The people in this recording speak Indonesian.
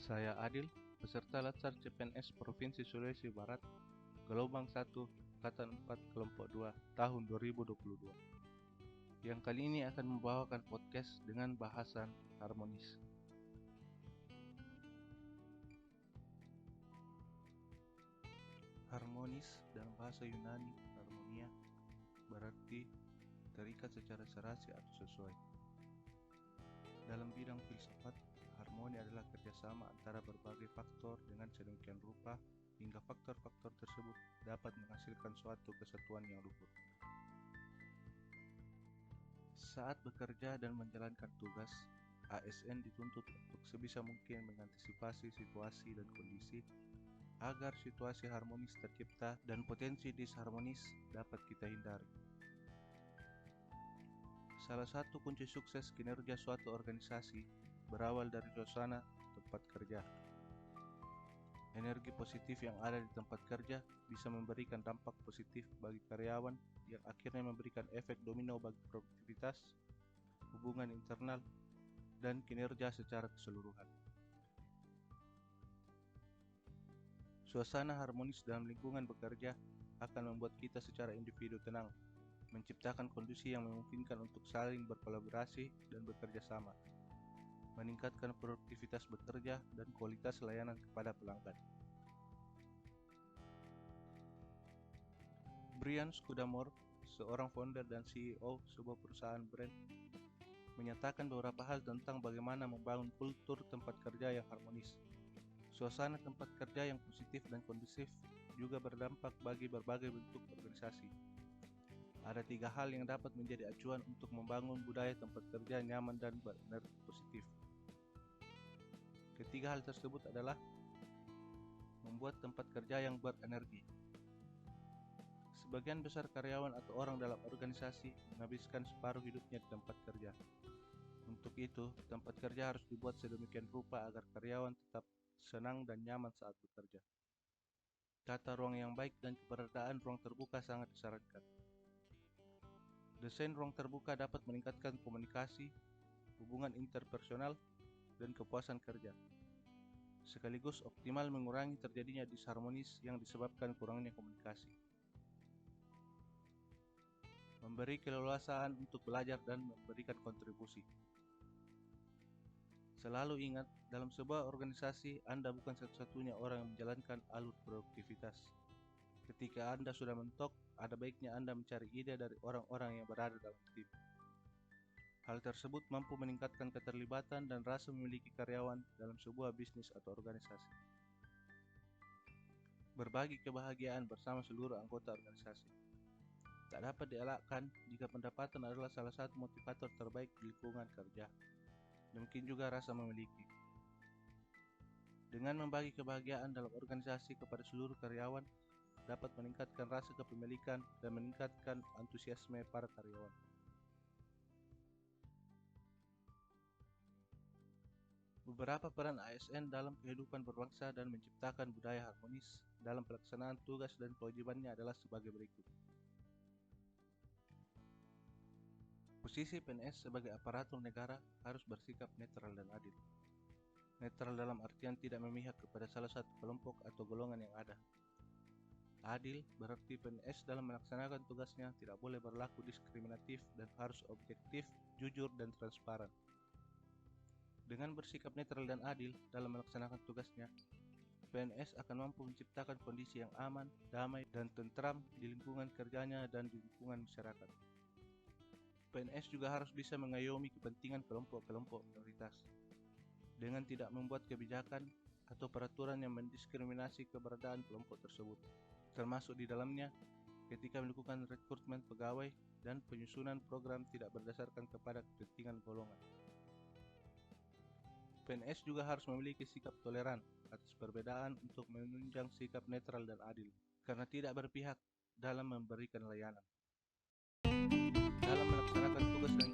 Saya Adil, peserta Latsar CPNS Provinsi Sulawesi Barat, Gelombang 1, Angkatan 4, Kelompok 2, tahun 2022. Yang kali ini akan membawakan podcast dengan bahasan harmonis. Harmonis dalam bahasa Yunani, harmonia, berarti terikat secara serasi atau sesuai. Dalam bidang filsafat, harmoni adalah kerjasama antara berbagai faktor dengan sedemikian rupa hingga faktor-faktor tersebut dapat menghasilkan suatu kesatuan yang luhur. Saat bekerja dan menjalankan tugas, ASN dituntut untuk sebisa mungkin mengantisipasi situasi dan kondisi agar situasi harmonis tercipta dan potensi disharmonis dapat kita hindari. Salah satu kunci sukses kinerja suatu organisasi berawal dari suasana tempat kerja. Energi positif yang ada di tempat kerja bisa memberikan dampak positif bagi karyawan yang akhirnya memberikan efek domino bagi produktivitas, hubungan internal, dan kinerja secara keseluruhan. Suasana harmonis dalam lingkungan bekerja akan membuat kita secara individu tenang, menciptakan kondisi yang memungkinkan untuk saling berkolaborasi dan bekerja sama, meningkatkan produktivitas bekerja dan kualitas layanan kepada pelanggan. Brian Scudamore, seorang founder dan CEO sebuah perusahaan brand, menyatakan beberapa hal tentang bagaimana membangun kultur tempat kerja yang harmonis. Suasana tempat kerja yang positif dan kondusif juga berdampak bagi berbagai bentuk organisasi. Ada 3 hal yang dapat menjadi acuan untuk membangun budaya tempat kerja nyaman dan berenergi positif. Ketiga hal tersebut adalah membuat tempat kerja yang berenergi. Sebagian besar karyawan atau orang dalam organisasi menghabiskan separuh hidupnya di tempat kerja. Untuk itu, tempat kerja harus dibuat sedemikian rupa agar karyawan tetap senang dan nyaman saat bekerja. Tata ruang yang baik dan keberadaan ruang terbuka sangat disarankan. Desain ruang terbuka dapat meningkatkan komunikasi, hubungan interpersonal, dan kepuasan kerja, sekaligus optimal mengurangi terjadinya disharmonis yang disebabkan kurangnya komunikasi. Memberi keleluasaan untuk belajar dan memberikan kontribusi. Selalu ingat, dalam sebuah organisasi, Anda bukan satu-satunya orang yang menjalankan alur produktivitas. Ketika Anda sudah mentok, ada baiknya Anda mencari ide dari orang-orang yang berada dalam tim. Hal tersebut mampu meningkatkan keterlibatan dan rasa memiliki karyawan dalam sebuah bisnis atau organisasi. Berbagi kebahagiaan bersama seluruh anggota organisasi. Tak dapat dielakkan jika pendapatan adalah salah satu motivator terbaik di lingkungan kerja. Mungkin juga rasa memiliki. Dengan membagi kebahagiaan dalam organisasi kepada seluruh karyawan, dapat meningkatkan rasa kepemilikan dan meningkatkan antusiasme para karyawan. Beberapa peran ASN dalam kehidupan berbangsa dan menciptakan budaya harmonis dalam pelaksanaan tugas dan kewajibannya adalah sebagai berikut. Posisi PNS sebagai aparatur negara harus bersikap netral dan adil. Netral dalam artian tidak memihak kepada salah satu kelompok atau golongan yang ada. Adil berarti PNS dalam melaksanakan tugasnya tidak boleh berlaku diskriminatif dan harus objektif, jujur, dan transparan. Dengan bersikap netral dan adil dalam melaksanakan tugasnya, PNS akan mampu menciptakan kondisi yang aman, damai, dan tentram di lingkungan kerjanya dan di lingkungan masyarakat. PNS juga harus bisa mengayomi kepentingan kelompok-kelompok minoritas dengan tidak membuat kebijakan atau peraturan yang mendiskriminasi keberadaan kelompok tersebut, termasuk di dalamnya ketika melakukan rekrutmen pegawai dan penyusunan program tidak berdasarkan kepada kepentingan golongan. PNS juga harus memiliki sikap toleran atas perbedaan untuk menunjang sikap netral dan adil, karena tidak berpihak dalam memberikan layanan. Dalam melaksanakan tugas dan